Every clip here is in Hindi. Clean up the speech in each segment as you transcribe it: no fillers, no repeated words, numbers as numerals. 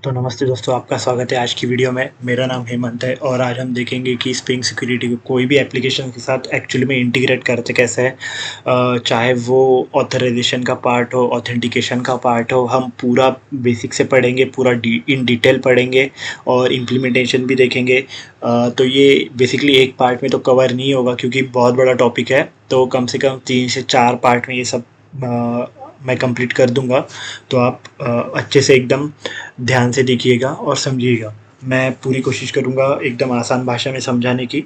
तो नमस्ते दोस्तों, आपका स्वागत है आज की वीडियो में। मेरा नाम हेमंत है और आज हम देखेंगे कि स्प्रिंग सिक्योरिटी को कोई भी एप्लीकेशन के साथ एक्चुअली में इंटीग्रेट करते कैसे है। चाहे वो ऑथराइजेशन का पार्ट हो, ऑथेंटिकेशन का पार्ट हो, हम पूरा बेसिक से पढ़ेंगे, पूरा इन डिटेल पढ़ेंगे और इम्प्लीमेंटेशन भी देखेंगे। तो ये बेसिकली एक पार्ट में तो कवर नहीं होगा क्योंकि बहुत बड़ा टॉपिक है, तो कम से कम 3 से 4 पार्ट में ये सब मैं कंप्लीट कर दूंगा। तो आप अच्छे से एकदम ध्यान से देखिएगा और समझिएगा। मैं पूरी कोशिश करूँगा एकदम आसान भाषा में समझाने की।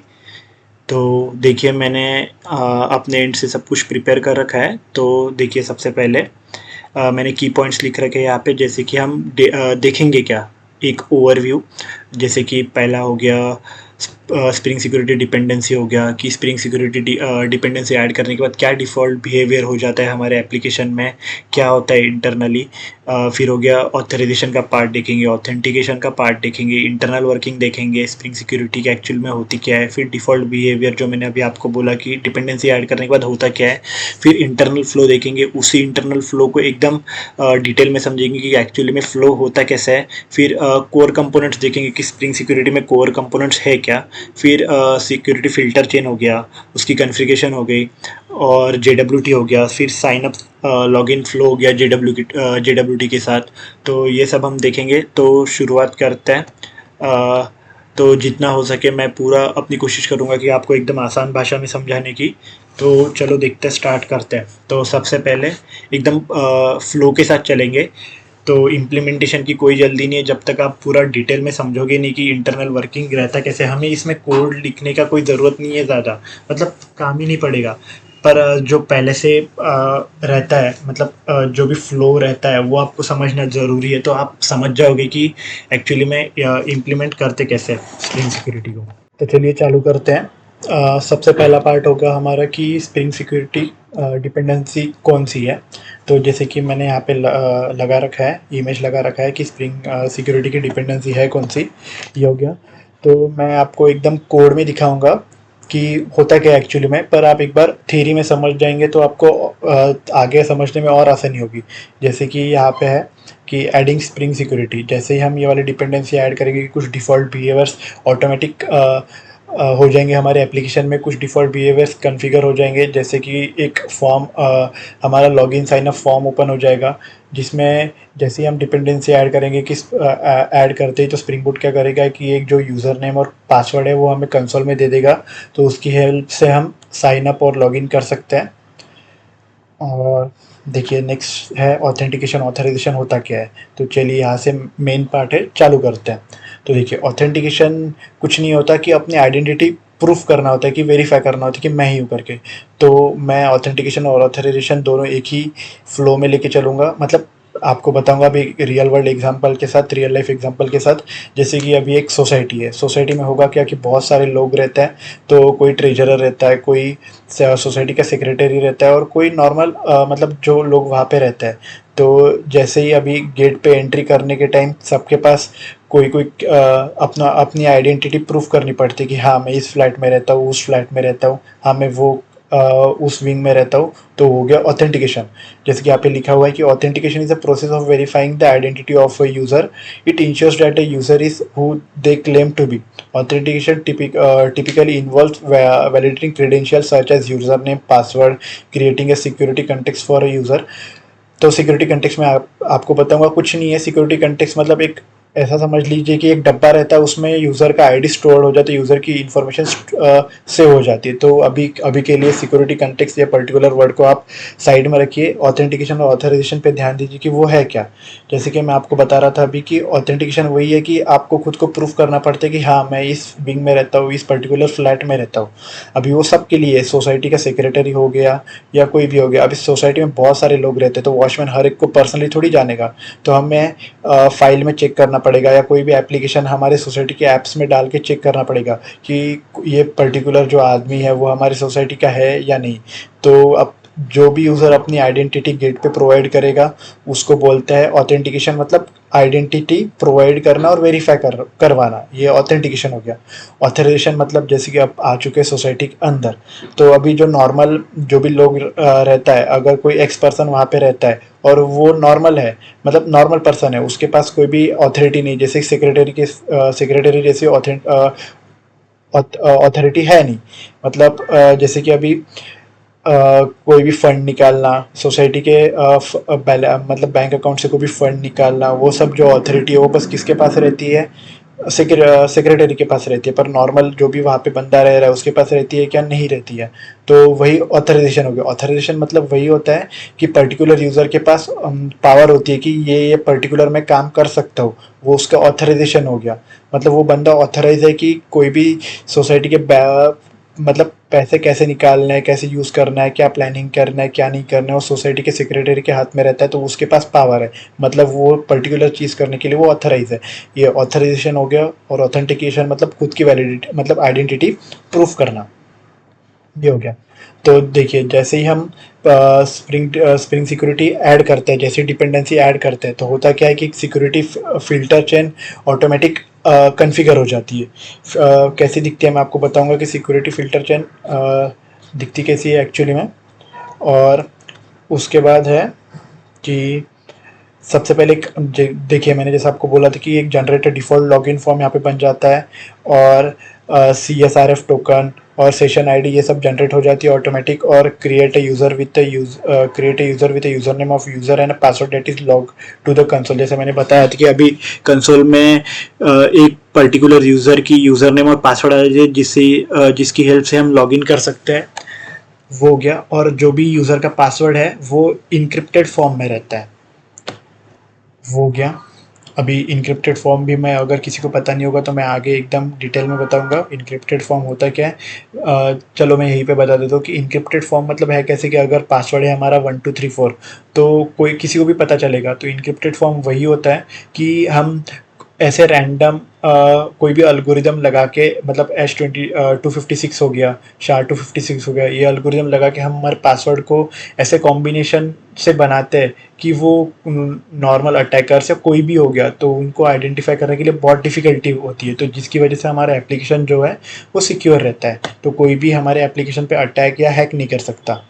तो देखिए, मैंने अपने एंड से सब कुछ प्रिपेयर कर रखा है। तो देखिए, सबसे पहले मैंने की पॉइंट्स लिख रखे हैं यहाँ पे, जैसे कि हम देखेंगे क्या, एक ओवरव्यू। जैसे कि पहला हो गया स्प्रिंग सिक्योरिटी डिपेंडेंसी हो गया कि स्प्रिंग सिक्योरिटी डिपेंडेंसी ऐड करने के बाद क्या डिफ़ॉल्ट बिहेवियर हो जाता है हमारे एप्लीकेशन में, क्या होता है इंटरनली। फिर हो गया ऑथराइजेशन का पार्ट देखेंगे, ऑथेंटिकेशन का पार्ट देखेंगे, इंटरनल वर्किंग देखेंगे, स्प्रिंग सिक्योरिटी की एक्चुअल में होती क्या है, फिर डिफ़ॉल्ट बिहेवियर जो मैंने अभी आपको बोला कि डिपेंडेंसी ऐड करने के बाद होता क्या है, फिर इंटरनल फ्लो देखेंगे, उसी इंटरनल फ्लो को एकदम डिटेल में समझेंगे कि एक्चुअली में फ्लो होता कैसा है। फिर कोर कंपोनेंट्स देखेंगे कि स्प्रिंग सिक्योरिटी में कोर कंपोनेंट्स है क्या। फिर सिक्योरिटी फ़िल्टर चेन हो गया, उसकी कॉन्फ़िगरेशन हो गई, और जेडब्ल्यूटी हो गया, फिर साइन अप लॉगिन फ्लो हो गया जेडब्ल्यूटी के साथ। तो ये सब हम देखेंगे। तो शुरुआत करते हैं। तो जितना हो सके मैं पूरा अपनी कोशिश करूँगा कि आपको एकदम आसान भाषा में समझाने की। तो चलो देखते हैं, स्टार्ट करते हैं। तो सबसे पहले एकदम फ्लो के साथ चलेंगे। तो इम्प्लीमेंटेशन की कोई जल्दी नहीं है जब तक आप पूरा डिटेल में समझोगे नहीं कि इंटरनल वर्किंग रहता कैसे। हमें इसमें कोड लिखने का कोई ज़रूरत नहीं है ज़्यादा, मतलब काम ही नहीं पड़ेगा। पर जो पहले से रहता है, मतलब जो भी फ्लो रहता है वो आपको समझना ज़रूरी है। तो आप समझ जाओगे कि एक्चुअली में इम्प्लीमेंट करते कैसे स्प्रिंग सिक्योरिटी को। तो चलिए चालू करते हैं। सबसे पहला पार्ट होगा हमारा कि स्प्रिंग सिक्योरिटी डिपेंडेंसी कौन सी है। तो जैसे कि मैंने यहाँ पे लगा रखा है, इमेज लगा रखा है कि स्प्रिंग सिक्योरिटी की डिपेंडेंसी है कौन सी, ये हो गया। तो मैं आपको एकदम कोड में दिखाऊंगा कि होता क्या है एक्चुअली में, पर आप एक बार थ्योरी में समझ जाएंगे तो आपको आगे समझने में और आसानी होगी। जैसे कि यहाँ पे है कि एडिंग स्प्रिंग सिक्योरिटी, जैसे ही हम ये वाली डिपेंडेंसी ऐड करेंगे कि कुछ डिफ़ॉल्ट बिहेवियर्स ऑटोमेटिक हो जाएंगे हमारे एप्लीकेशन में, कुछ डिफ़ॉल्ट बिहेवियर्स कॉन्फ़िगर हो जाएंगे। जैसे कि एक फॉर्म, हमारा login sign up form open हो जाएगा, जिसमें जैसे ही हम डिपेंडेंसी ऐड करेंगे कि ऐड करते ही तो स्प्रिंग बूट क्या करेगा कि एक जो यूज़र नेम और पासवर्ड है वो हमें कंसोल में दे देगा। तो उसकी हेल्प से हम साइन अप और लॉगिन कर सकते हैं। और देखिए, नेक्स्ट है ऑथेंटिकेशन, ऑथराइजेशन होता क्या है। तो चलिए यहाँ से मेन पार्ट है, चालू करते हैं। तो देखिए, ऑथेंटिकेशन कुछ नहीं होता कि अपनी आइडेंटिटी प्रूफ करना होता है, कि वेरीफाई करना होता है कि मैं ही हूँ करके। तो मैं ऑथेंटिकेशन और ऑथराइजेशन दोनों एक ही फ्लो में लेके चलूँगा, मतलब आपको बताऊंगा अभी रियल वर्ल्ड एग्जांपल के साथ, रियल लाइफ एग्जांपल के साथ। जैसे कि अभी एक सोसाइटी है, सोसाइटी में होगा क्या कि बहुत सारे लोग रहते हैं। तो कोई ट्रेजरर रहता है, कोई सोसाइटी का सेक्रेटरी रहता है, और कोई नॉर्मल मतलब जो लोग वहाँ पे रहते हैं। तो जैसे ही अभी गेट पे एंट्री करने के टाइम सबके पास कोई कोई अपना अपनी आइडेंटिटी प्रूफ करनी पड़ती है कि हाँ मैं इस फ्लैट में रहता हूँ, उस फ्लैट में रहता हूँ, हाँ मैं वो उस विंग में रहता हूँ। तो हो गया ऑथेंटिकेशन। जैसे कि यहाँ पे लिखा हुआ है कि authentication is a process of verifying the identity of a user. It ensures that a user is who they claim to be. Authentication typically involves validating credentials such as username, password, creating a security context for a user। तो सिक्योरिटी कंटेक्स्ट में आपको बताऊंगा, कुछ नहीं है। सिक्योरिटी कंटेक्स्ट मतलब एक ऐसा समझ लीजिए कि एक डब्बा रहता है, उसमें यूज़र का आईडी स्टोर हो जाता है, यूज़र की इन्फॉर्मेशन सेव हो जाती है। तो अभी अभी के लिए सिक्योरिटी कंटेक्स्ट या पर्टिकुलर वर्ड को आप साइड में रखिए। ऑथेंटिकेशन और ऑथराइजेशन पे ध्यान दीजिए कि वो है क्या। जैसे कि मैं आपको बता रहा था अभी कि ऑथेंटिकेशन वही है कि आपको खुद को प्रूफ करना पड़ता है कि हाँ मैं इस विंग में रहता हूँ, इस पर्टिकुलर फ्लैट में रहता हूँ। अभी वो सब के लिए सोसाइटी का सेक्रेटरी हो गया या कोई भी हो गया। अब इस सोसाइटी में बहुत सारे लोग रहते हैं, तो वॉचमैन हर एक को पर्सनली थोड़ी जानेगा। तो हमें फाइल में चेक करना पड़ेगा, या कोई भी एप्लीकेशन हमारे सोसाइटी के ऐप्स में डाल के चेक करना पड़ेगा कि ये पर्टिकुलर जो आदमी है वो हमारी सोसाइटी का है या नहीं। तो अब जो भी यूज़र अपनी आइडेंटिटी गेट पे प्रोवाइड करेगा उसको बोलते हैं ऑथेंटिकेशन, मतलब आइडेंटिटी प्रोवाइड करना और वेरीफाई करवाना, ये ऑथेंटिकेशन हो गया। ऑथराइजेशन मतलब जैसे कि अब आ चुके हैं सोसाइटी के अंदर। तो अभी जो नॉर्मल जो भी लोग रहता है, अगर कोई एक्स पर्सन वहाँ पे रहता है, और वो नॉर्मल है, मतलब नॉर्मल पर्सन है, उसके पास कोई भी अथॉरिटी नहीं, जैसे सेक्रेटरी जैसी अथॉरिटी है नहीं। मतलब जैसे कि अभी कोई भी फंड निकालना, सोसाइटी के मतलब बैंक अकाउंट से कोई भी फंड निकालना, वो सब जो अथॉरिटी है वो बस किसके पास रहती है, सेक्रेटरी के पास रहती है। पर नॉर्मल जो भी वहाँ पे बंदा रह रहा है उसके पास रहती है क्या, नहीं रहती है। तो वही ऑथराइजेशन हो गया। ऑथराइजेशन मतलब वही होता है कि पर्टिकुलर यूज़र के पास पावर होती है कि ये पर्टिकुलर मैं काम कर सकता हूँ, वो उसका ऑथराइजेशन हो गया। मतलब वो बंदा ऑथराइज है कि कोई भी सोसाइटी के मतलब पैसे कैसे निकालना है, कैसे यूज़ करना है, क्या प्लानिंग करना है, क्या नहीं करना है, वो सोसाइटी के सेक्रेटरी के हाथ में रहता है, तो उसके पास पावर है। मतलब वो पर्टिकुलर चीज़ करने के लिए वो ऑथराइज है। ये ऑथराइजेशन हो गया। और ऑथेंटिकेशन मतलब खुद की वैलिडिटी, मतलब आइडेंटिटी प्रूफ करना, ये हो गया। तो देखिए, जैसे ही हम स्प्रिंग सिक्योरिटी ऐड करते हैं, जैसे डिपेंडेंसी ऐड करते हैं, तो होता क्या है कि security filter chain automatic configure हो जाती है। कैसी दिखती है मैं आपको बताऊंगा कि सिक्योरिटी फ़िल्टर चेन दिखती कैसी है एक्चुअली में। और उसके बाद है कि सबसे पहले देखिए, मैंने जैसे आपको बोला था कि एक जनरेटर डिफ़ॉल्ट लॉगिन फॉर्म यहाँ पे बन जाता है, और CSRF टोकन और सेशन आईडी ये सब जनरेट हो जाती है ऑटोमेटिक। और create a user with user name of user and password that is log to the console. जैसे मैंने बताया था कि अभी कंसोल में एक पर्टिकुलर यूज़र की यूज़र नेम और पासवर्ड आ जाए, जिसकी हेल्प से हम लॉगिन कर सकते हैं, वो हो गया। और जो भी यूज़र का पासवर्ड है वो इनक्रिप्टेड फॉर्म में रहता है, वो हो गया। अभी इनक्रिप्टेड फॉर्म भी, मैं अगर किसी को पता नहीं होगा तो मैं आगे एकदम डिटेल में बताऊंगा इनक्रिप्टेड फॉर्म होता क्या है। चलो मैं यहीं पे बता देता हूँ कि इनक्रिप्टेड फॉर्म मतलब है कैसे कि अगर पासवर्ड है हमारा 1 2 3 4, तो कोई किसी को भी पता चलेगा। तो इनक्रिप्टेड फॉर्म वही होता है कि हम ऐसे रैंडम कोई भी अल्गोरिदम लगा के, मतलब H20 256 हो गया, SHA-256 हो गया, ये अल्गोरिदम लगा के हम हमारे पासवर्ड को ऐसे कॉम्बिनेशन से बनाते हैं कि वो नॉर्मल अटैकर से कोई भी हो गया तो उनको आइडेंटिफाई करने के लिए बहुत डिफ़िकल्टी होती है। तो जिसकी वजह से हमारा एप्लीकेशन जो है वो सिक्योर रहता है, तो कोई भी हमारे एप्लीकेशन पे अटैक या हैक नहीं कर सकता,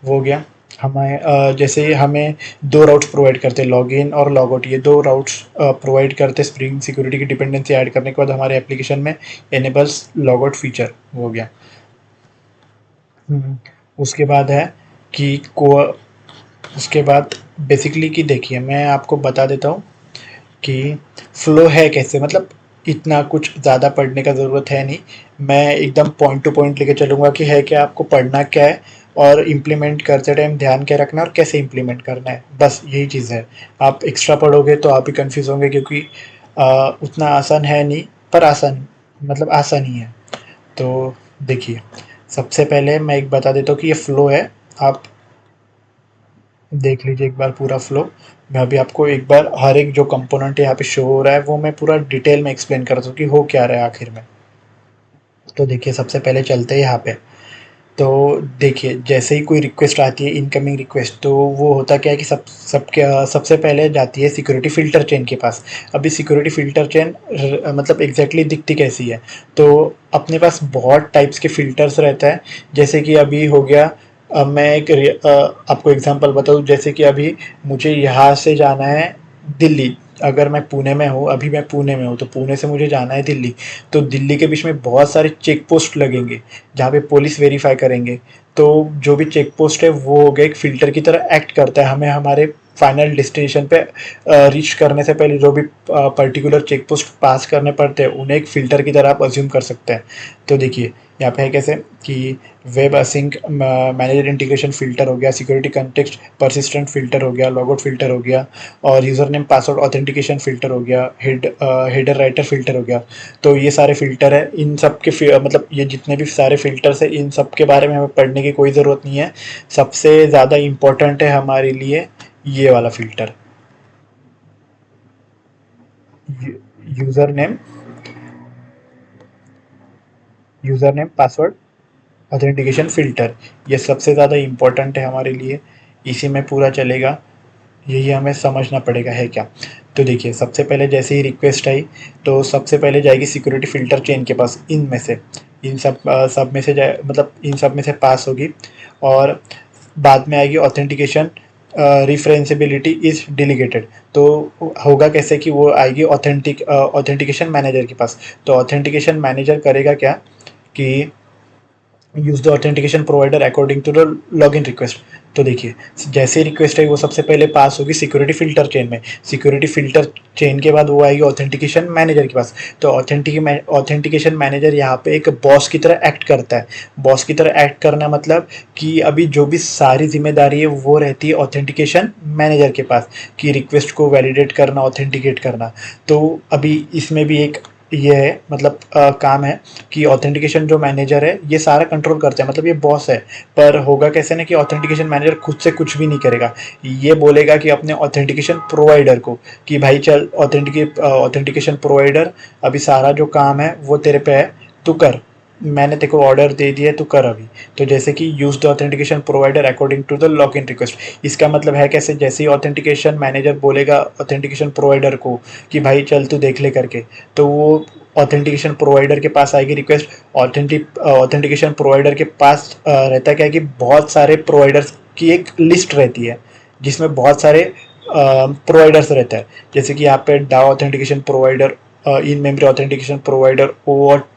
वो हो गया। हमें जैसे हमें दो राउट्स प्रोवाइड करते हैं, लॉगिन और लॉगआउट। ये दो राउट्स प्रोवाइड करते स्प्रिंग सिक्योरिटी की डिपेंडेंसी ऐड करने के बाद हमारे एप्लीकेशन में एनेबल्स लॉगआउट फीचर, हो गया। हम्म, उसके बाद है कि को उसके बाद बेसिकली कि देखिए, मैं आपको बता देता हूँ कि फ़्लो है कैसे, मतलब इतना कुछ ज़्यादा पढ़ने का ज़रूरत है नहीं। मैं एकदम पॉइंट टू पॉइंट लेके चलूँगा कि है क्या, आपको पढ़ना क्या है और इम्प्लीमेंट करते टाइम ध्यान क्या रखना है और कैसे इम्प्लीमेंट करना है, बस यही चीज़ है। आप एक्स्ट्रा पढ़ोगे तो आप ही कन्फ्यूज़ होंगे, क्योंकि उतना आसान है नहीं, पर आसान, मतलब आसान ही है। तो देखिए, सबसे पहले मैं एक बता देता हूँ कि ये फ़्लो है। आप देख लीजिए एक बार पूरा फ्लो। मैं अभी आपको एक बार हर एक जो कंपोनेंट यहाँ पे शो हो रहा है वो मैं पूरा डिटेल में एक्सप्लेन करता हूँ कि हो क्या रहा है आखिर में। तो देखिए, सबसे पहले चलते हैं यहाँ पे। तो देखिए, जैसे ही कोई रिक्वेस्ट आती है, इनकमिंग रिक्वेस्ट, तो वो होता क्या है कि सबसे पहले जाती है सिक्योरिटी फ़िल्टर चेन के पास। अभी सिक्योरिटी फ़िल्टर चेन मतलब एग्जैक्टली दिखती कैसी है, तो अपने पास बहुत टाइप्स के फ़िल्टर्स रहता है। जैसे कि अभी हो गया, मैं आपको एग्जांपल बताऊँ, जैसे कि अभी मुझे यहाँ से जाना है दिल्ली। अगर मैं पुणे में हूँ, अभी मैं पुणे में हूँ, तो पुणे से मुझे जाना है दिल्ली। तो दिल्ली के बीच में बहुत सारे चेक पोस्ट लगेंगे जहाँ पे पुलिस वेरीफाई करेंगे। तो जो भी चेक पोस्ट है वो हो गया एक फ़िल्टर की तरह एक्ट करता है, हमें हमारे फाइनल डेस्टिनेशन पे रीच करने से पहले जो भी पर्टिकुलर चेक पोस्ट पास करने पड़ते हैं उन्हें एक फ़िल्टर की तरह आप अज्यूम कर सकते हैं। तो देखिए, यहाँ पे है कैसे कि web async manager integration filter हो गया, सिक्योरिटी कंटेक्स्ट परसिस्टेंट फ़िल्टर हो गया, लॉगआउट फ़िल्टर हो गया, और user name password authentication filter हो गया, हेडर राइटर फ़िल्टर हो गया। तो ये सारे फ़िल्टर है। इन सब के मतलब ये जितने भी सारे फ़िल्टर्स है, इन सब के बारे में हमें पढ़ने की कोई ज़रूरत नहीं है। सबसे ज़्यादा इम्पोर्टेंट है हमारे लिए ये वाला filter, user name password authentication filter. ये सबसे ज़्यादा इम्पोर्टेंट है हमारे लिए, इसी में पूरा चलेगा। यही हमें समझना पड़ेगा है क्या। तो देखिए, सबसे पहले जैसे ही रिक्वेस्ट आई तो सबसे पहले जाएगी सिक्योरिटी फ़िल्टर चेन के पास, इनमें से इन सब में से जाए, मतलब इन सब में से पास होगी। और बाद में आएगी ऑथेंटिकेशन रिफरेंसिबिलिटी इज डिलीगेटेड। तो होगा कैसे कि वो आएगी ऑथेंटिकेशन मैनेजर के पास। तो ऑथेंटिकेशन मैनेजर करेगा क्या कि use the authentication provider according to the login request. तो देखिए, जैसे रिक्वेस्ट है वो सबसे पहले पास होगी सिक्योरिटी फिल्टर चेन में। सिक्योरिटी फिल्टर चेन के बाद वो आएगी ऑथेंटिकेशन मैनेजर के पास। तो ऑथेंटिकेशन मैनेजर यहाँ पे एक बॉस की तरह एक्ट करता है। बॉस की तरह एक्ट करना मतलब कि अभी जो भी सारी जिम्मेदारी है वो रहती है ऑथेंटिकेशन मैनेजर के पास, कि रिक्वेस्ट को वैलिडेट करना, ऑथेंटिकेट करना। तो अभी इसमें भी एक ये है, मतलब काम है कि ऑथेंटिकेशन जो मैनेजर है ये सारा कंट्रोल करता है, मतलब ये बॉस है। पर होगा कैसे ना कि ऑथेंटिकेशन मैनेजर खुद से कुछ भी नहीं करेगा। ये बोलेगा कि अपने ऑथेंटिकेशन प्रोवाइडर को कि भाई चल ऑथेंटिकेशन प्रोवाइडर, अभी सारा जो काम है वो तेरे पे है, तू कर, मैंने तेरे को ऑर्डर दे दिया, तू कर अभी। तो जैसे कि use the authentication provider according to the log in request. इसका मतलब है कैसे, जैसे ही ऑथेंटिकेशन मैनेजर बोलेगा ऑथेंटिकेशन प्रोवाइडर को कि भाई चल तू देख ले करके, तो वो ऑथेंटिकेशन प्रोवाइडर के पास आएगी रिक्वेस्ट। ऑथेंटिकेशन प्रोवाइडर के पास रहता क्या है कि बहुत सारे प्रोवाइडर्स की एक लिस्ट रहती है जिसमें बहुत सारे प्रोवाइडर्स रहता है। जैसे कि यहाँ पे DAO authentication provider, in memory authentication provider, OAuth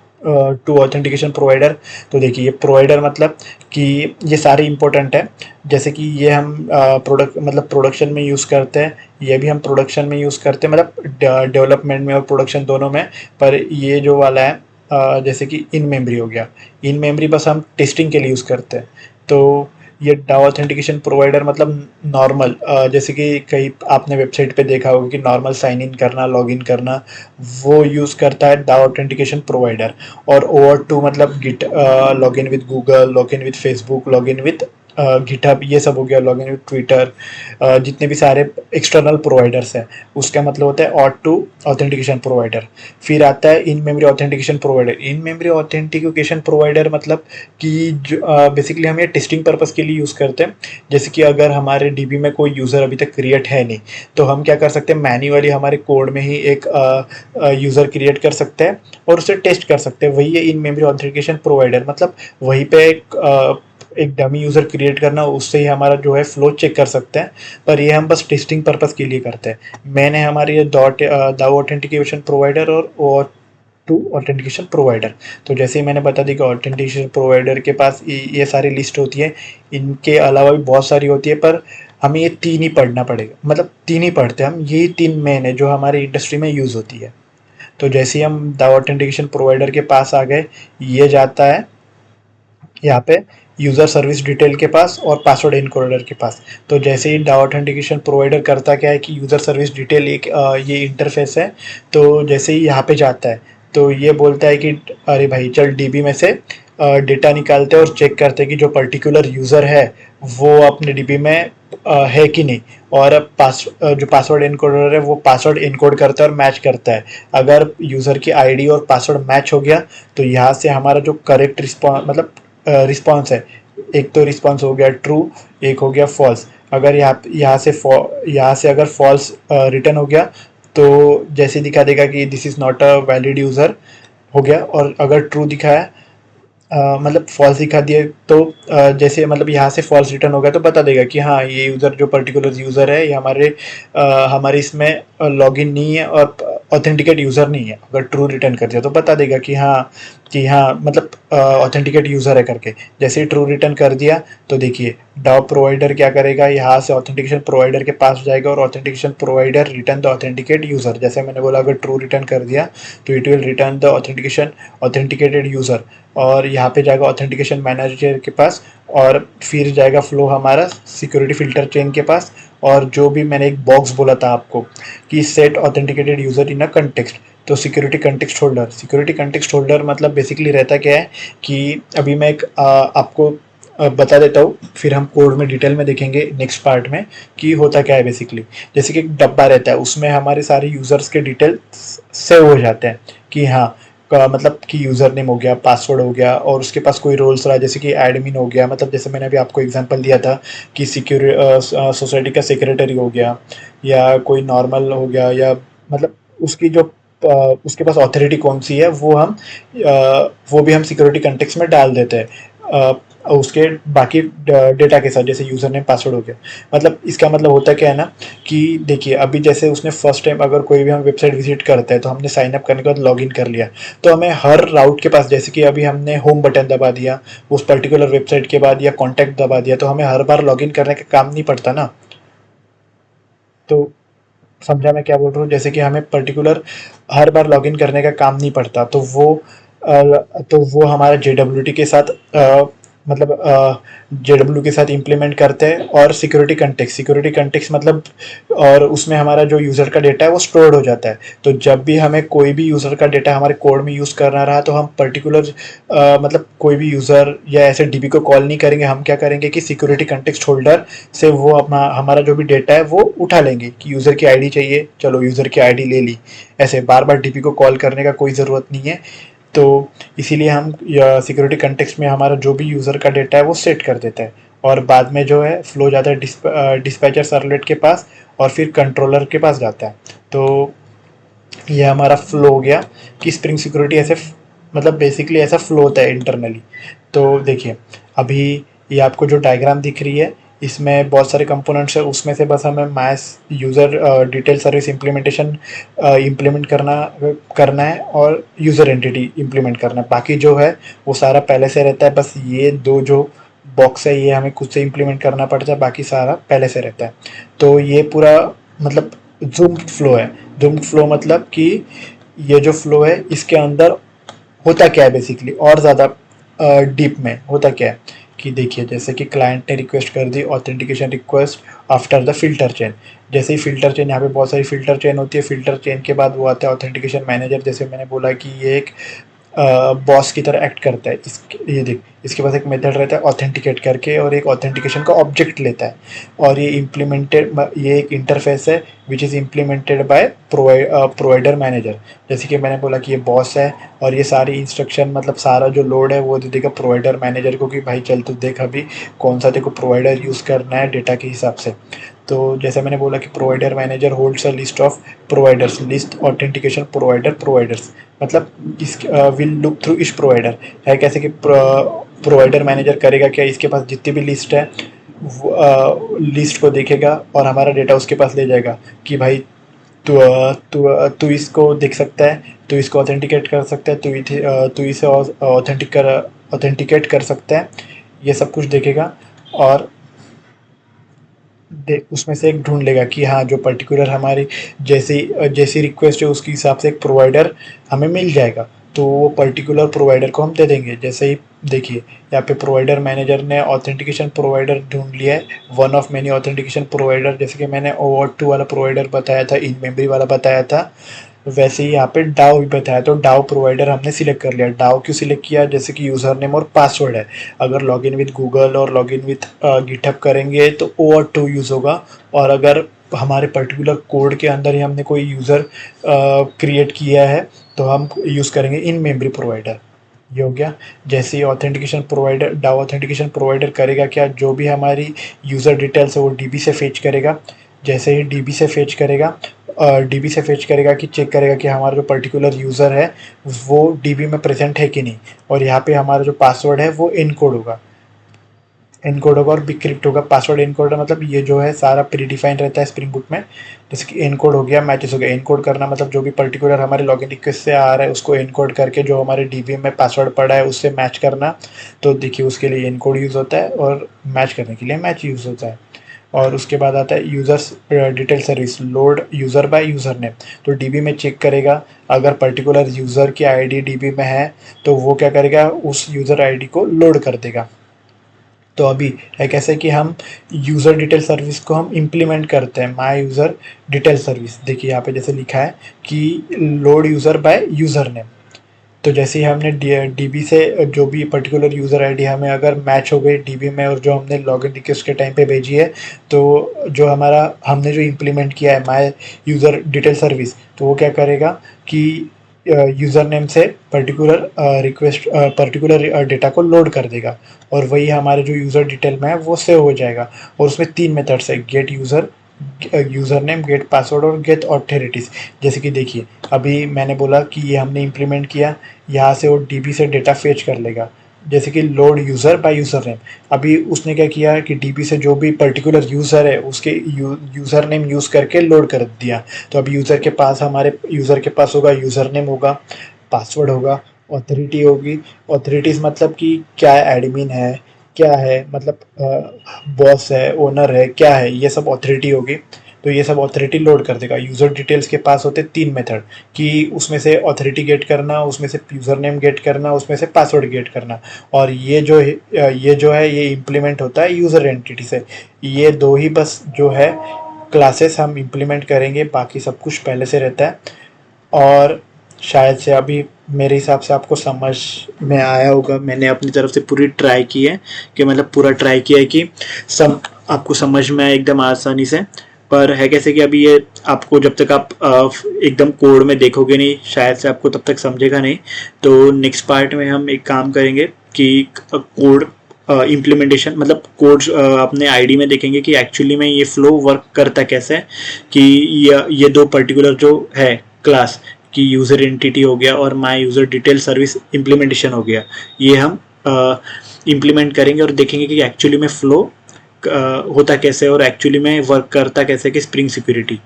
two authentication provider. तो देखिए, ये प्रोवाइडर मतलब कि ये सारे इंपॉर्टेंट है। जैसे कि ये हम प्रोडक्शन में यूज़ करते हैं, ये भी हम प्रोडक्शन में यूज़ करते हैं, मतलब डेवलपमेंट में और प्रोडक्शन दोनों में। पर ये जो वाला है जैसे कि इन मेमोरी हो गया, इन मेमोरी बस हम टेस्टिंग के लिए यूज़ करते हैं। तो ये डाउ ऑथेंटिकेशन प्रोवाइडर मतलब नॉर्मल, जैसे कि कहीं आपने वेबसाइट पे देखा होगा कि नॉर्मल साइन इन करना, लॉग इन करना, वो यूज़ करता है डाउ ऑथेंटिकेशन प्रोवाइडर। और ओवर टू मतलब git, log in with Google, log in with Facebook, log in with GitHub, ये सब हो गया, लॉग इन विद ट्विटर, जितने भी सारे एक्सटर्नल प्रोवाइडर्स हैं उसका मतलब होता है ऑट टू ऑथेंटिकेशन प्रोवाइडर। फिर आता है इन memory authentication provider. In memory authentication provider मतलब कि बेसिकली हम ये टेस्टिंग पर्पस के लिए यूज़ करते हैं। जैसे कि अगर हमारे डीबी में कोई यूज़र अभी तक क्रिएट है नहीं, तो हम क्या कर सकते हैं, मैन्युअली हमारे कोड में ही एक यूज़र क्रिएट कर सकते हैं और उसे टेस्ट कर सकते हैं। वही है इन मेमोरी ऑथेंटिकेशन प्रोवाइडर, मतलब वहीं पे एक डमी यूज़र क्रिएट करना, उससे ही हमारा जो है फ्लो चेक कर सकते हैं। पर ये हम बस टेस्टिंग पर्पस के लिए करते हैं। मैंने हमारे ये दाउ ऑथेंटिकेशन प्रोवाइडर और टू ऑथेंटिकेशन प्रोवाइडर। तो जैसे ही मैंने बता दी कि ऑथेंटिकेशन प्रोवाइडर के पास ये सारी लिस्ट होती है, इनके अलावा भी बहुत सारी होती है, पर हमें ये तीन ही पढ़ना पड़ेगा, मतलब तीन ही पढ़ते हैं हम, यही तीन मेन है जो हमारी इंडस्ट्री में यूज़ होती है। तो जैसे ही हम दाउ ऑथेंटिकेशन प्रोवाइडर के पास आ गए, ये जाता है यहाँ पे यूज़र सर्विस डिटेल के पास और पासवर्ड एनकोडर के पास। तो जैसे ही डाउ ऑथेंटिकेशन प्रोवाइडर करता क्या है कि यूज़र सर्विस डिटेल एक ये इंटरफेस है। तो जैसे ही यहाँ पे जाता है तो ये बोलता है कि अरे भाई चल डीबी में से डेटा निकालते हैं और चेक करते हैं कि जो पर्टिकुलर यूज़र है वो अपने डीबी में है कि नहीं। और जो पासवर्ड एनकोडर है वो पासवर्ड एनकोड करता है और मैच करता है। अगर यूज़र की आईडी और पासवर्ड मैच हो गया तो यहाँ से हमारा जो करेक्ट रिस्पॉन्स, मतलब रिस्पॉन्स है, एक तो रिस्पॉन्स हो गया ट्रू, एक हो गया फॉल्स। अगर यहाँ से अगर फॉल्स रिटर्न हो गया तो जैसे दिखा देगा कि this is not a valid user हो गया। और अगर ट्रू दिखाया, मतलब फॉल्स दिखा दिए, तो जैसे मतलब यहाँ से फॉल्स रिटर्न होगा तो बता देगा कि हाँ ये यूज़र जो पर्टिकुलर यूज़र है ये हमारे इसमें लॉगिन नहीं है और ऑथेंटिकेट यूज़र नहीं है। अगर ट्रू रिटर्न कर दिया तो बता देगा कि हाँ मतलब ऑथेंटिकेट यूज़र है करके। जैसे ही ट्रू रिटर्न कर दिया तो देखिए डाउ प्रोवाइडर क्या करेगा, यहाँ से ऑथेंटिकेशन प्रोवाइडर के पास जाएगा और authentication provider return the authenticate user. जैसे मैंने बोला अगर ट्रू रिटर्न कर दिया तो it will return the authenticated user. और यहाँ पे जाएगा ऑथेंटिकेशन मैनेजर के पास और फिर जाएगा फ्लो हमारा सिक्योरिटी फिल्टर चेन के पास। और जो भी मैंने एक बॉक्स बोला था आपको कि सेट ऑथेंटिकेटेड यूज़र इन अ कंटेक्स्ट, तो सिक्योरिटी कंटेक्स्ट होल्डर मतलब बेसिकली रहता क्या है कि अभी मैं एक आपको बता देता हूँ, फिर हम कोड में डिटेल में देखेंगे नेक्स्ट पार्ट में कि होता क्या है। बेसिकली जैसे कि एक डब्बा रहता है, उसमें हमारे सारे यूज़र्स के डिटेल सेव हो जाते हैं कि हाँ मतलब कि यूज़र नेम हो गया, पासवर्ड हो गया, और उसके पास कोई रोल्स रहा जैसे कि एडमिन हो गया, मतलब जैसे मैंने अभी आपको एग्जांपल दिया था कि सोसाइटी का सेक्रेटरी हो गया या कोई नॉर्मल हो गया, या मतलब उसकी जो उसके पास ऑथोरिटी कौन सी है वो भी हम सिक्योरिटी कंटेक्स्ट में डाल देते हैं। उसके बाकी डेटा के साथ, जैसे यूज़र नेम पासवर्ड हो गया। मतलब इसका मतलब होता क्या है ना कि देखिए, अभी जैसे उसने फर्स्ट टाइम अगर कोई भी हम वेबसाइट विजिट करते हैं तो हमने साइन अप करने के बाद लॉगिन कर लिया, तो हमें हर राउट के पास, जैसे कि अभी हमने होम बटन दबा दिया उस पर्टिकुलर वेबसाइट के बाद या कॉन्टैक्ट दबा दिया, तो हमें हर बार लॉगिन करने का काम नहीं पड़ता ना। तो समझा मैं क्या बोल रहा हूँ? जैसे कि हमें पर्टिकुलर हर बार लॉगिन करने का काम नहीं पड़ता, तो वो हमारा जेडब्ल्यूटी के साथ मतलब जेडब्ल्यू के साथ इम्प्लीमेंट करते हैं। और सिक्योरिटी कंटेक्स्ट मतलब, और उसमें हमारा जो यूज़र का डेटा है वो स्टोर्ड हो जाता है। तो जब भी हमें कोई भी यूज़र का डेटा हमारे कोड में यूज़ करना रहा, तो हम पर्टिकुलर मतलब कोई भी यूज़र या ऐसे डीबी को कॉल नहीं करेंगे। हम क्या करेंगे कि सिक्योरिटी कंटेक्स्ट होल्डर से वो अपना हमारा जो भी डेटा है वो उठा लेंगे कि यूज़र की आईडी चाहिए, चलो यूज़र की आईडी ले ली। ऐसे बार बार डीपी को कॉल करने का कोई ज़रूरत नहीं है। तो इसीलिए हम सिक्योरिटी कंटेक्स्ट में हमारा जो भी यूज़र का डेटा है वो सेट कर देता है, और बाद में जो है फ्लो जाता है डिस्पैचर सर्वलेट के पास, और फिर कंट्रोलर के पास जाता है। तो ये हमारा फ्लो हो गया कि स्प्रिंग सिक्योरिटी ऐसे मतलब बेसिकली ऐसा फ्लो होता है इंटरनली। तो देखिए, अभी ये आपको जो डायग्राम दिख रही है, इसमें बहुत सारे कंपोनेंट्स है, उसमें से बस हमें मैस user detail service implementation implement करना करना है, और यूज़र एंटिटी इम्प्लीमेंट करना है। बाकी जो है वो सारा पहले से रहता है, बस ये दो जो बॉक्स है ये हमें खुद से इम्प्लीमेंट करना पड़ता है, बाकी सारा पहले से रहता है। तो ये पूरा मतलब जूम्ड फ्लो है। जूम्ड फ्लो मतलब कि ये जो फ्लो है इसके अंदर होता क्या है बेसिकली, और ज़्यादा डीप में होता क्या है कि देखिए, जैसे कि क्लाइंट ने रिक्वेस्ट कर दी authentication request after the filter chain. जैसे ही फिल्टर चेन, यहाँ पे बहुत सारी फिल्टर चेन होती है, फिल्टर चेन के बाद वो आता है ऑथेंटिकेशन मैनेजर। जैसे मैंने बोला कि ये एक बॉस की तरह एक्ट करता है। ये देख, इसके पास एक मेथड रहता है ऑथेंटिकेट करके, और एक ऑथेंटिकेशन का ऑब्जेक्ट लेता है, और ये एक इंटरफेस है which is implemented by provider manager. जैसे कि मैंने बोला कि ये बॉस है, और ये सारी इंस्ट्रक्शन मतलब सारा जो लोड है वो दे देगा प्रोवाइडर मैनेजर को कि भाई चल तू देख अभी कौन सा तेरे को प्रोवाइडर यूज़ करना है डेटा के हिसाब से। तो जैसे मैंने बोला कि provider manager holds a list of providers, list authentication providers, मतलब इस will look through each provider है। कैसे कि प्रोवाइडर मैनेजर करेगा क्या, इसके पास जितनी भी लिस्ट है लिस्ट को देखेगा और हमारा डेटा उसके पास ले जाएगा कि भाई तू तू इसको देख सकता है, तू इसको ऑथेंटिकेट कर सकता है, तू इसे ऑथेंटिकेट कर सकता है। ये सब कुछ देखेगा, और उसमें से एक ढूंढ लेगा कि हाँ जो पर्टिकुलर हमारी जैसी जैसी रिक्वेस्ट है उसके हिसाब से एक प्रोवाइडर हमें मिल जाएगा, तो वो पर्टिकुलर प्रोवाइडर को हम दे देंगे। जैसे ही देखिए, यहाँ पे प्रोवाइडर मैनेजर ने ऑथेंटिकेशन प्रोवाइडर ढूंढ लिया है, one of many authentication provider. जैसे कि मैंने OAuth2 वाला प्रोवाइडर बताया था, इन मेमोरी वाला बताया था, वैसे ही यहाँ पे डाव भी बताया। तो डाव प्रोवाइडर हमने सिलेक्ट कर लिया। डाव क्यों सिलेक्ट किया? जैसे कि यूज़र नेम और पासवर्ड है, अगर लॉगिन विद गूगल और लॉगिन विथ गिटहब करेंगे तो OAuth2 यूज़ होगा, और अगर हमारे पर्टिकुलर कोड के अंदर ही हमने कोई यूज़र क्रिएट किया है तो हम यूज़ करेंगे इन मेमोरी प्रोवाइडर। ये हो गया। जैसे ही ऑथेंटिकेशन प्रोवाइडर, डाव ऑथेंटिकेशन प्रोवाइडर करेगा क्या, जो भी हमारी यूज़र डिटेल्स है वो डीबी से फेच करेगा। जैसे ही डीबी से फेच करेगा कि चेक करेगा कि हमारा जो पर्टिकुलर यूज़र है वो डीबी में प्रेजेंट है कि नहीं, और यहाँ पे हमारा जो पासवर्ड है वो इनकोड होगा और बिक्रिप्ट होगा। पासवर्ड इनकोड मतलब ये जो है सारा प्री डिफाइंड रहता है स्प्रिंग बूट में। जैसे कि इनकोड हो गया, मैचेस हो गया। इनकोड करना मतलब जो भी पर्टिकुलर हमारे लॉगिन रिक्वेस्ट से आ रहा है उसको इनकोड करके जो हमारे डीबी में पासवर्ड पड़ा है उससे मैच करना। तो देखिए, उसके लिए इनकोड यूज़ होता है, और मैच करने के लिए मैच यूज़ होता है। और उसके बाद आता है users detail service, load user by user name. तो डीबी में चेक करेगा, अगर पर्टिकुलर यूज़र की आईडी डीबी में है तो वो क्या करेगा, उस यूज़र आईडी को लोड कर देगा। तो अभी है कैसे कि हम यूज़र डिटेल सर्विस को हम इम्प्लीमेंट करते हैं, माई यूज़र डिटेल सर्विस। देखिए यहाँ पे जैसे लिखा है कि load user by user name. तो जैसे ही हमने डीबी से जो भी पर्टिकुलर यूज़र आईडी हमें अगर मैच हो गई डीबी में, और जो हमने लॉगिन रिक्वेस्ट के टाइम पे भेजी है, तो जो हमारा हमने जो इम्प्लीमेंट किया है माय यूज़र डिटेल सर्विस, तो वो क्या करेगा कि यूज़र नेम से पर्टिकुलर डेटा को लोड कर देगा, और वही हमारे जो यूज़र डिटेल में है वो सेव हो जाएगा। और उसमें 3 मेथड्स है, gate user name, gate password और गेट ऑथोरिटीज़। जैसे कि देखिए, अभी मैंने बोला कि ये हमने इम्प्लीमेंट किया, यहाँ से वो डीबी से डेटा फेच कर लेगा। जैसे कि load user by user name. अभी उसने क्या किया कि डीबी से जो भी पर्टिकुलर यूज़र है उसके यूज़र नेम यूज़ करके लोड कर दिया। तो अब यूज़र के पास, हमारे यूज़र के पास होगा यूज़र नेम होगा, पासवर्ड होगा, ऑथोरिटी होगी। ऑथोरिटीज़ मतलब कि क्या है, एडमिन है, क्या है, मतलब बॉस है, ओनर है, क्या है, ये सब ऑथोरिटी होगी। तो ये सब ऑथोरिटी लोड कर देगा। यूज़र डिटेल्स के पास होते 3 मेथड कि उसमें से ऑथोरिटी गेट करना, उसमें से यूज़र नेम गेट करना, उसमें से पासवर्ड गेट करना। और ये जो है ये इम्प्लीमेंट होता है यूज़र एंटिटी से। ये दो ही बस जो है क्लासेस हम इम्प्लीमेंट करेंगे, बाकी सब कुछ पहले से रहता है। और शायद से अभी मेरे हिसाब से आपको समझ में आया होगा। मैंने अपनी तरफ से पूरी ट्राई की है कि मतलब पूरा ट्राई किया है कि सब आपको समझ में आए एकदम आसानी से। पर है कैसे कि अभी ये आपको जब तक आप एकदम कोड में देखोगे नहीं, शायद से आपको तब तक समझेगा नहीं। तो नेक्स्ट पार्ट में हम एक काम करेंगे कि कोड इम्प्लीमेंटेशन, मतलब कोड अपने आईडी में देखेंगे कि एक्चुअली में ये फ्लो वर्क करता कैसे है। कि ये दो पर्टिकुलर जो है क्लास कि यूज़र एंटिटी हो गया और my user detail service implementation हो गया, ये हम इम्प्लीमेंट करेंगे और देखेंगे कि एक्चुअली में फ्लो होता कैसे और एक्चुअली में वर्क करता कैसे कि स्प्रिंग सिक्योरिटी।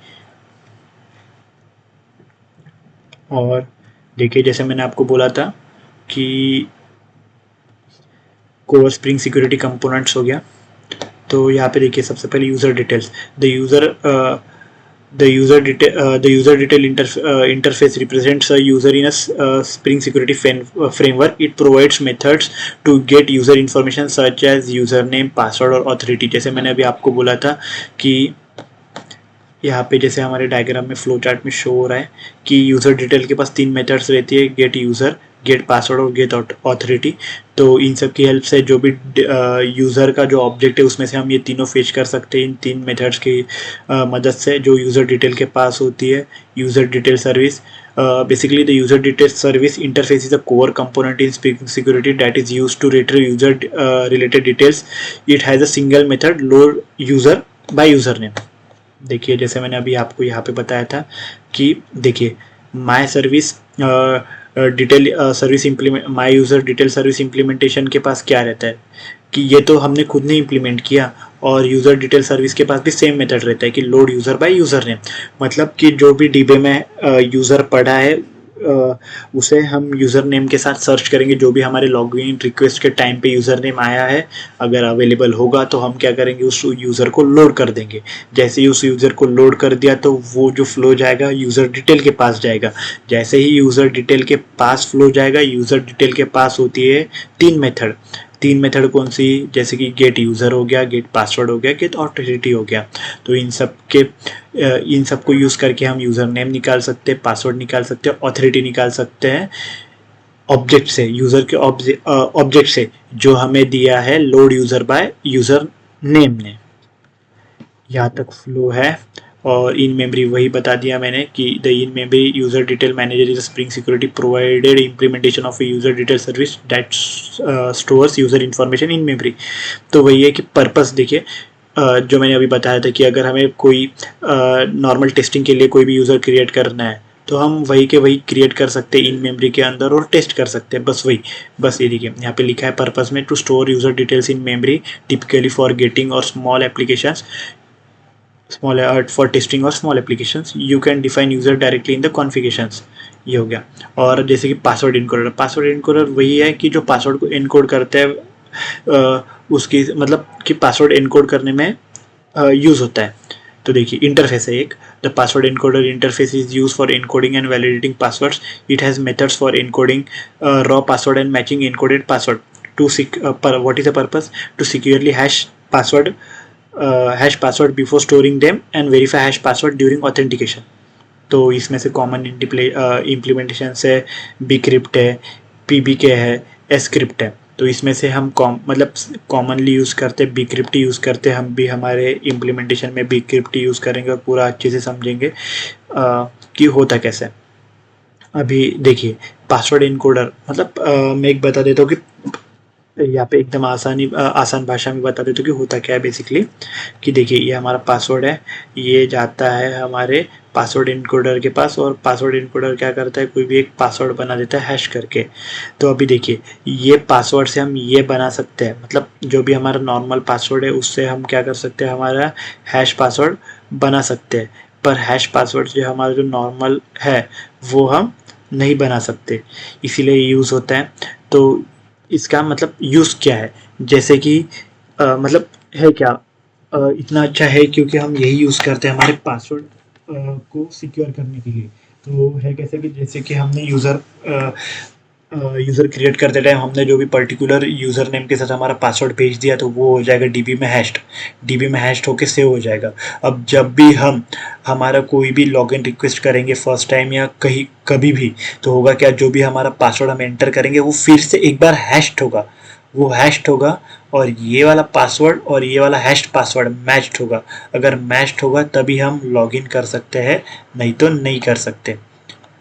और देखिए जैसे मैंने आपको बोला था कि कोर स्प्रिंग सिक्योरिटी कंपोनेंट्स हो गया। तो यहाँ पे देखिए सबसे पहले user details. The user detail interface represents a user in a Spring Security framework. It provides methods to get user information such as username, password और authority। जैसे मैंने अभी आपको बोला था कि यहाँ पे जैसे हमारे डायग्राम में फ्लो चार्ट में शो हो रहा है कि यूज़र डिटेल के पास 3 मेथड्स रहती है, गेट यूज़र, गेट पासवर्ड और गेट ऑथोरिटी। तो इन सब की हेल्प से जो भी यूज़र का जो ऑब्जेक्ट है उसमें से हम ये तीनों फेच कर सकते हैं इन 3 मेथड्स की मदद से जो यूज़र डिटेल के पास होती है। User detail service, basically the user detail service interface is a core component in Spring Security that is used to retrieve user related details. It has a single method load user by username। देखिए जैसे मैंने अभी आपको यहाँ पे बताया था कि देखिए my service detail service implement, my user detail service implementation के पास क्या रहता है कि ये तो हमने खुद ने इम्प्लीमेंट किया। और यूज़र डिटेल सर्विस के पास भी सेम मेथड रहता है कि load user by user name. मतलब कि जो भी डिबे में यूज़र पढ़ा है उसे हम यूज़र नेम के साथ सर्च करेंगे। जो भी हमारे लॉगिन रिक्वेस्ट के टाइम पे यूज़र नेम आया है अगर अवेलेबल होगा तो हम क्या करेंगे, उस यूज़र को लोड कर देंगे। जैसे ही उस यूज़र को लोड कर दिया तो वो जो फ्लो जाएगा यूज़र डिटेल के पास जाएगा। जैसे ही यूज़र डिटेल के पास फ्लो जाएगा, यूज़र डिटेल के पास होती है 3 मेथड कौन सी, जैसे कि गेट यूज़र हो गया, गेट पासवर्ड हो गया, गेट ऑथोरिटी हो गया। तो इन सब को यूज़ करके हम यूज़र नेम निकाल सकते हैं, पासवर्ड निकाल सकते हैं, ऑथोरिटी निकाल सकते हैं ऑब्जेक्ट से, यूज़र के ऑब्जेक्ट से जो हमें दिया है load user by user name ने। यहाँ तक फ्लो है। और इन मेमोरी वही बता दिया मैंने कि the in memory user detail manager is a spring security provided implementation of A user detail service that stores user information in memory. तो वही है कि पर्पस देखिए जो मैंने अभी बताया था कि अगर हमें कोई नॉर्मल टेस्टिंग के लिए कोई भी यूज़र क्रिएट करना है तो हम वही के वही क्रिएट कर सकते हैं इन मेमोरी के अंदर और टेस्ट कर सकते हैं। बस ये देखिए यहाँ पे लिखा है पर्पस में to store user details in memory typically for getting और small applications, small for testing और small applications you can define user directly in the configurations. ये हो गया। और जैसे कि पासवर्ड इनकोडर वही है कि जो पासवर्ड को इनकोड करते हैं उसकी मतलब कि पासवर्ड इनकोड करने में यूज़ होता है। तो देखिए इंटरफेस है एक, the password encoder interface is use for encoding and validating passwords. It has methods for encoding raw password and matching encoded password to what is the purpose to securely hash password before storing them and verify hash password during authentication। तो इसमें से कॉमन इम्प्लीमेंटेशन से bcrypt है, pbk है, scrypt है। तो इसमें से हम मतलब कॉमनली यूज़ करते bcrypt यूज़ करते। हम भी हमारे इम्प्लीमेंटेशन में bcrypt यूज़ करेंगे और पूरा अच्छे से समझेंगे कि होता कैसे। अभी देखिए पासवर्ड इनकोडर मतलब मैं एक बता देता हूँ कि यहाँ पे एकदम आसान भाषा में बता देते कि होता क्या है बेसिकली। कि देखिए ये हमारा पासवर्ड है, ये जाता है हमारे पासवर्ड इनकोडर के पास, और पासवर्ड इनकोडर क्या करता है, कोई भी एक पासवर्ड बना देता है हैश करके। तो अभी देखिए, ये पासवर्ड से हम ये बना सकते हैं, मतलब जो भी हमारा नॉर्मल पासवर्ड है उससे हम क्या कर सकते हैं, हमारा हैश पासवर्ड बना सकते हैं। पर हैश पासवर्ड जो हमारा जो नॉर्मल है वो हम नहीं बना सकते, इसीलिए यूज़ होता है। तो इसका मतलब यूज़ क्या है, जैसे कि मतलब है क्या, इतना अच्छा है क्योंकि हम यही यूज़ करते हैं हमारे पासवर्ड को सिक्योर करने के लिए। तो है कैसे कि जैसे कि हमने यूज़र क्रिएट करते टाइम हमने जो भी पर्टिकुलर यूज़र नेम के साथ हमारा पासवर्ड भेज दिया तो वो हो जाएगा डीबी में हैश्ड होके सेव हो जाएगा। अब जब भी हम हमारा कोई भी लॉगिन रिक्वेस्ट करेंगे फर्स्ट टाइम या कहीं कभी भी, तो होगा क्या, जो भी हमारा पासवर्ड हम एंटर करेंगे वो फिर से एक बार हैश्ड होगा, वो हैश्ड होगा, और ये वाला पासवर्ड और ये वाला हैश्ड पासवर्ड मैच्ड होगा। अगर मैच्ड होगा तभी हम लॉगिन कर सकते हैं, नहीं तो नहीं कर सकते।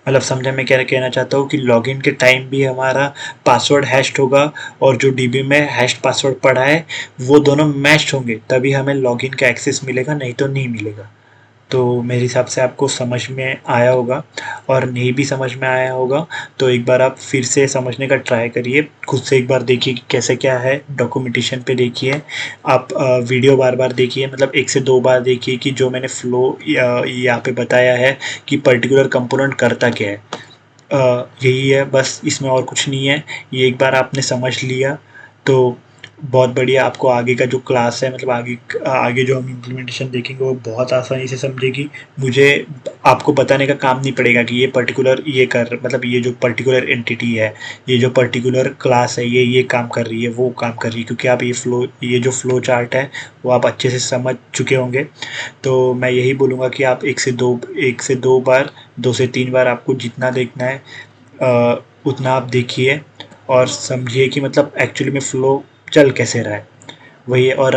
मतलब समझा मैं क्या कहना चाहता हूँ, कि लॉगिन के टाइम भी हमारा पासवर्ड हैश्ड होगा और जो डीबी में हैश्ड पासवर्ड पड़ा है वो दोनों मैच्ड होंगे, तभी हमें लॉगिन का एक्सेस मिलेगा, नहीं तो नहीं मिलेगा। तो मेरे हिसाब से आपको समझ में आया होगा, और नहीं भी समझ में आया होगा तो एक बार आप फिर से समझने का ट्राई करिए, खुद से एक बार देखिए कि कैसे क्या है, डॉक्यूमेंटेशन पे देखिए, आप वीडियो बार बार देखिए, मतलब 1 से 2 बार देखिए कि जो मैंने फ्लो यहाँ पे बताया है कि पर्टिकुलर कंपोनेंट करता क्या है। यही है बस, इसमें और कुछ नहीं है। ये एक बार आपने समझ लिया तो बहुत बढ़िया, आपको आगे का जो क्लास है, मतलब आगे जो हम इम्प्लीमेंटेशन देखेंगे वो बहुत आसानी से समझेगी। मुझे आपको बताने का काम नहीं पड़ेगा कि ये पर्टिकुलर ये कर, मतलब ये जो पर्टिकुलर एंटिटी है, ये जो पर्टिकुलर क्लास है, ये काम कर रही है, वो काम कर रही है, क्योंकि आप ये जो फ्लो चार्ट है वो आप अच्छे से समझ चुके होंगे। तो मैं यही बोलूँगा कि आप 1 से 2 बार, 2 से 3 बार आपको जितना देखना है उतना आप देखिए और समझिए कि मतलब एक्चुअली में फ़्लो चल कैसे रहा है, वही है। और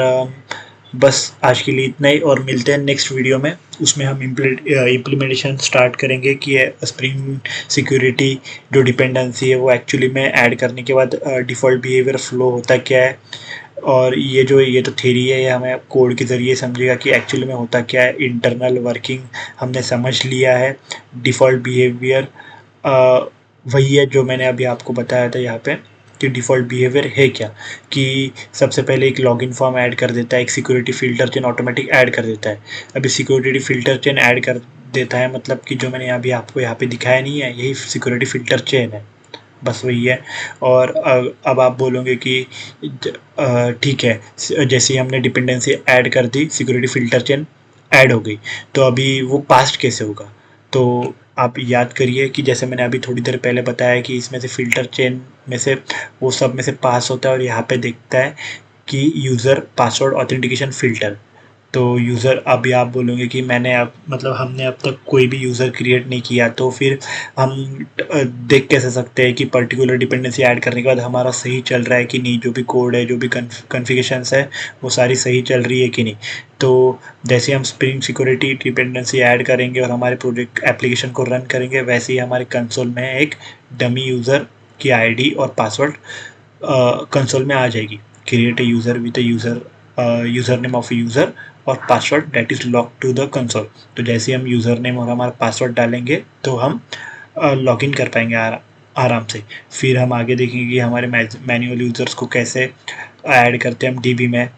बस आज के लिए इतना ही, और मिलते हैं नेक्स्ट वीडियो में। उसमें हम इम्प्लीमेंटेशन स्टार्ट करेंगे कि स्प्रिंग सिक्योरिटी जो डिपेंडेंसी है वो एक्चुअली में ऐड करने के बाद डिफ़ॉल्ट बिहेवियर फ़्लो होता क्या है, और ये तो थ्योरी है, ये हमें कोड के ज़रिए समझेगा कि एक्चुअली में होता क्या है। इंटरनल वर्किंग हमने समझ लिया है, डिफ़ॉल्ट बिहेवियर वही है जो मैंने अभी आपको बताया था यहाँ पे, कि डिफ़ॉल्ट बिहेवियर है क्या, कि सबसे पहले एक लॉगिन फॉर्म ऐड कर देता है, एक security filter chain automatic add कर देता है। अभी सिक्योरिटी फ़िल्टर चेन ऐड कर देता है, मतलब कि जो मैंने अभी आपको यहाँ पे दिखाया नहीं है, यही सिक्योरिटी फ़िल्टर चेन है, बस वही है। और अब आप बोलोगे कि ठीक है, जैसे ही हमने डिपेंडेंसी ऐड कर दी, सिक्योरिटी फ़िल्टर चेन ऐड हो गई, तो अभी वो पास्ट कैसे होगा। तो आप याद करिए कि जैसे मैंने अभी थोड़ी देर पहले बताया कि इसमें से फ़िल्टर चेन में से वो सब में से पास होता है, और यहाँ पे दिखता है कि यूज़र पासवर्ड ऑथेंटिकेशन फ़िल्टर। तो यूज़र, अभी आप बोलोगे कि मैंने अब मतलब हमने अब तक कोई भी यूज़र क्रिएट नहीं किया, तो फिर हम देख कैसे सकते हैं कि पर्टिकुलर डिपेंडेंसी ऐड करने के बाद हमारा सही चल रहा है कि नहीं, जो भी कोड है, जो भी कॉन्फ़िगरेशंस है वो सारी सही चल रही है कि नहीं। तो जैसे हम स्प्रिंग सिक्योरिटी डिपेंडेंसी ऐड करेंगे और हमारे प्रोजेक्ट एप्लीकेशन को रन करेंगे, वैसे ही हमारे कंसोल में एक डमी यूज़र की आईडी और पासवर्ड कंसोल में आ जाएगी। Create a user with a user name of user और password that is lock to the console. तो जैसे हम यूज़र नेम और हमारा पासवर्ड डालेंगे तो हम लॉगिन कर पाएंगे आराम से। फिर हम आगे देखेंगे कि हमारे मैनुअल यूज़र्स को कैसे ऐड करते हैं हम डीबी में,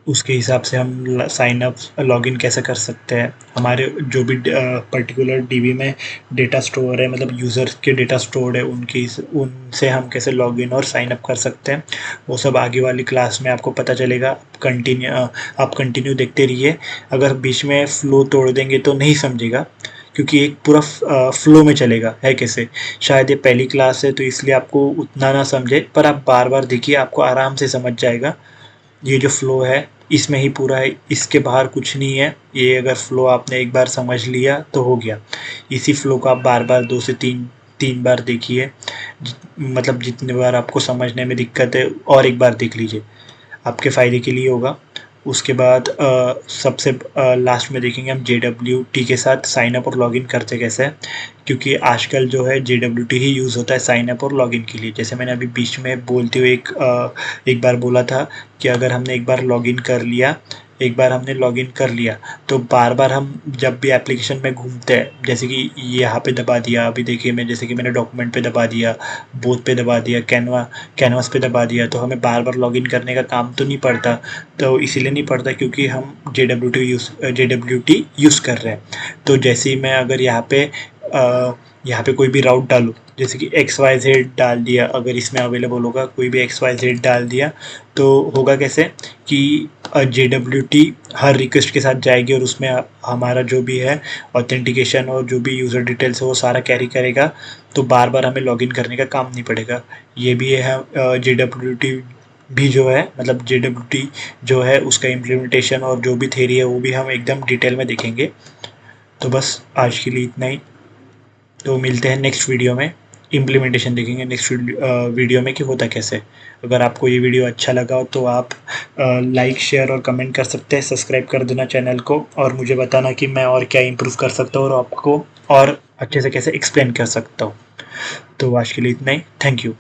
उसके हिसाब से हम साइन अप लॉगिन कैसे कर सकते हैं। हमारे जो भी पर्टिकुलर डीबी में डेटा स्टोर है, मतलब यूज़र्स के डेटा स्टोर है, उनसे हम कैसे लॉगिन और साइन अप कर सकते हैं, वो सब आगे वाली क्लास में आपको पता चलेगा। आप कंटिन्यू देखते रहिए। अगर बीच में फ़्लो तोड़ देंगे तो नहीं समझेगा, क्योंकि एक पूरा फ़्लो में चलेगा है कैसे। शायद ये पहली क्लास है तो इसलिए आपको उतना ना समझे, पर आप बार बार देखिए, आपको आराम से समझ जाएगा। ये जो फ़्लो है इसमें ही पूरा है, इसके बाहर कुछ नहीं है। ये अगर फ़्लो आपने एक बार समझ लिया तो हो गया। इसी फ़्लो को आप बार बार 2 से 3 बार देखिए, मतलब जितने बार आपको समझने में दिक्कत है और एक बार देख लीजिए, आपके फ़ायदे के लिए होगा। उसके बाद सबसे लास्ट में देखेंगे हम JWT के साथ साइन अप और लॉगिन करते कैसे हैं, क्योंकि आजकल जो है JWT ही यूज़ होता है साइन अप और लॉगिन के लिए। जैसे मैंने अभी बीच में बोलते हुए एक बार बोला था कि अगर हमने एक बार लॉगिन कर लिया एक बार हमने लॉगिन कर लिया तो बार-बार हम जब भी एप्लीकेशन में घूमते हैं, जैसे कि यहाँ पे दबा दिया, अभी देखिए मैं जैसे कि मैंने डॉक्यूमेंट पे दबा दिया, बोथ पे दबा दिया, कैनवास पे दबा दिया, तो हमें बार-बार लॉगिन करने का काम तो नहीं पड़ता। तो इसीलिए नहीं पड़ता क्योंकि हम जेडब्ल्यूटी यूज़ कर रहे हैं। तो जैसे ही मैं अगर यहाँ पे कोई भी राउट डालूँ, जैसे कि XYZ डाल दिया, अगर इसमें अवेलेबल होगा कोई भी XYZ डाल दिया, तो होगा कैसे कि JWT हर रिक्वेस्ट के साथ जाएगी और उसमें हमारा जो भी है ऑथेंटिकेशन और जो भी यूज़र डिटेल्स है वो सारा कैरी करेगा, तो बार बार हमें लॉगिन करने का काम नहीं पड़ेगा। ये भी है JWT भी जो है, मतलब JWT जो है उसका इम्प्लीमेंटेशन और जो भी थ्योरी है वो भी हम एकदम डिटेल में देखेंगे। तो बस आज के लिए इतना ही। तो मिलते हैं नेक्स्ट वीडियो में, इम्प्लीमेंटेशन देखेंगे नेक्स्ट वीडियो में कि होता कैसे। अगर आपको ये वीडियो अच्छा लगा हो तो आप लाइक शेयर और कमेंट कर सकते हैं, सब्सक्राइब कर देना चैनल को और मुझे बताना कि मैं और क्या इम्प्रूव कर सकता हूँ और आपको और अच्छे से कैसे एक्सप्लेन कर सकता हूँ। तो आज के लिए इतना ही, थैंक यू।